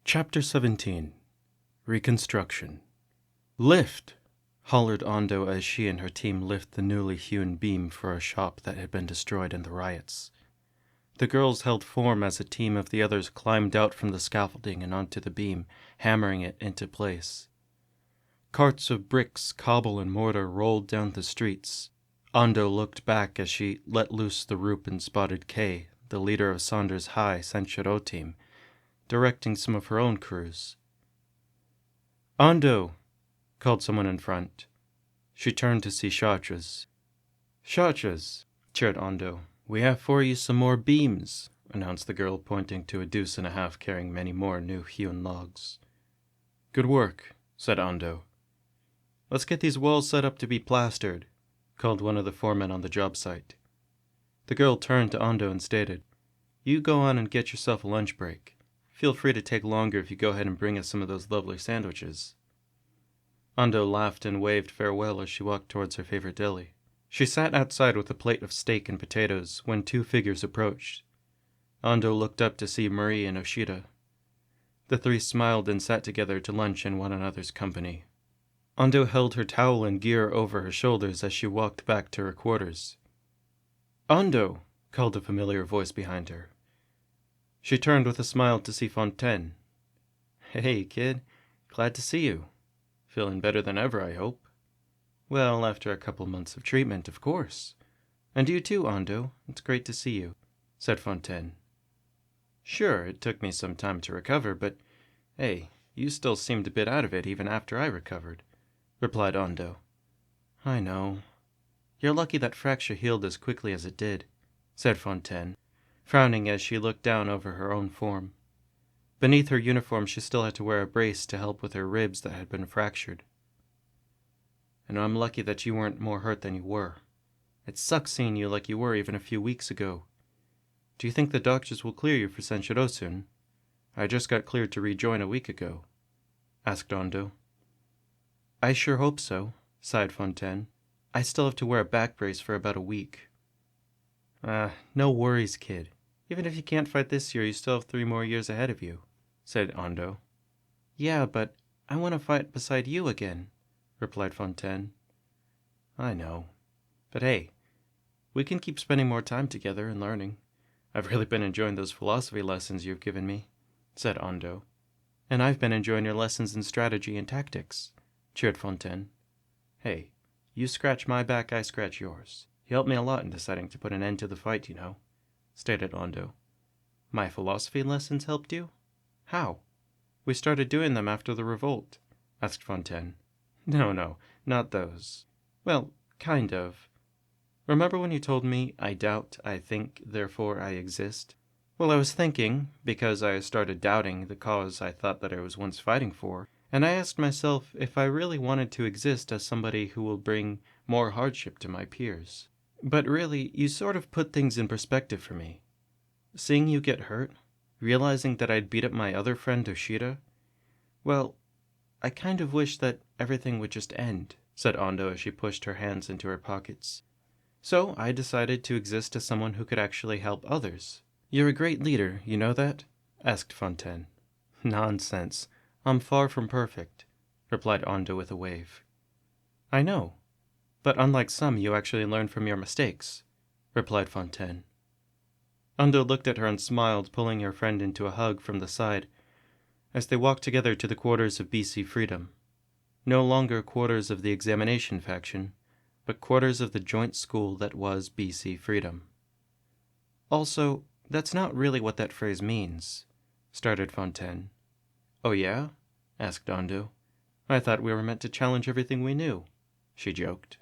Chapter 17 Reconstruction. "Lift!" hollered Andou as she and her team lift the newly hewn beam for a shop that had been destroyed in the riots. The girls held form as a team of the others climbed out from the scaffolding and onto the beam, hammering it into place. Carts of bricks, cobble, and mortar rolled down the streets. Andou looked back as she let loose the rope and spotted Kay, the leader of Saunders' High Sensha-dō team, directing some of her own crews. "Andou!" called someone in front. She turned to see Chartres. "Chartres!" cheered Andou. "We have for you some more beams," announced the girl, pointing to a deuce and a half carrying many more new hewn logs. "Good work," said Andou. "Let's get these walls set up to be plastered," called one of the foremen on the job site. The girl turned to Andou and stated, "You go on and get yourself a lunch break. Feel free to take longer if you go ahead and bring us some of those lovely sandwiches." Andou laughed and waved farewell as she walked towards her favorite deli. She sat outside with a plate of steak and potatoes when two figures approached. Andou looked up to see Marie and Oshida. The three smiled and sat together to lunch in one another's company. Andou held her towel and gear over her shoulders as she walked back to her quarters. "Andou!" called a familiar voice behind her. She turned with a smile to see Fontaine. "Hey, kid. Glad to see you. Feeling better than ever, I hope." "Well, after a couple months of treatment, of course. And you too, Andou. It's great to see you," said Fontaine. "Sure, it took me some time to recover, but hey, you still seemed a bit out of it even after I recovered," replied Andou. "I know. You're lucky that fracture healed as quickly as it did," said Fontaine, frowning as she looked down over her own form. Beneath her uniform, she still had to wear a brace to help with her ribs that had been fractured. "And I'm lucky that you weren't more hurt than you were. It sucks seeing you like you were even a few weeks ago. Do you think the doctors will clear you for Sensha-dō soon? I just got cleared to rejoin a week ago," asked Andou. "I sure hope so," sighed Fontaine. "I still have to wear a back brace for about a week." No worries, kid. Even if you can't fight this year, you still have 3 more years ahead of you," said Andou. "Yeah, but I want to fight beside you again," replied Fontaine. "I know. But hey, we can keep spending more time together and learning. I've really been enjoying those philosophy lessons you've given me," said Andou. "And I've been enjoying your lessons in strategy and tactics," cheered Fontaine. "Hey, you scratch my back, I scratch yours. You helped me a lot in deciding to put an end to the fight, you know," stated Andou. "My philosophy lessons helped you? How?" "We started doing them after the Revolt," asked Fontaine. No, not those. Well, kind of. Remember when you told me, 'I doubt, I think, therefore I exist'? Well, I was thinking, because I started doubting the cause I thought that I was once fighting for, and I asked myself if I really wanted to exist as somebody who will bring more hardship to my peers. But really, you sort of put things in perspective for me. Seeing you get hurt, realizing that I'd beat up my other friend Oshida, well, I kind of wish that everything would just end," said Andou as she pushed her hands into her pockets. "So I decided to exist as someone who could actually help others." "You're a great leader, you know that?" asked Fontaine. "Nonsense. I'm far from perfect," replied Andou with a wave. "I know. But unlike some, you actually learn from your mistakes," replied Fontaine. Andou looked at her and smiled, pulling her friend into a hug from the side, as they walked together to the quarters of BC Freedom. No longer quarters of the examination faction, but quarters of the joint school that was BC Freedom. "Also, that's not really what that phrase means," started Fontaine. "Oh yeah?" asked Andou. "I thought we were meant to challenge everything we knew," she joked.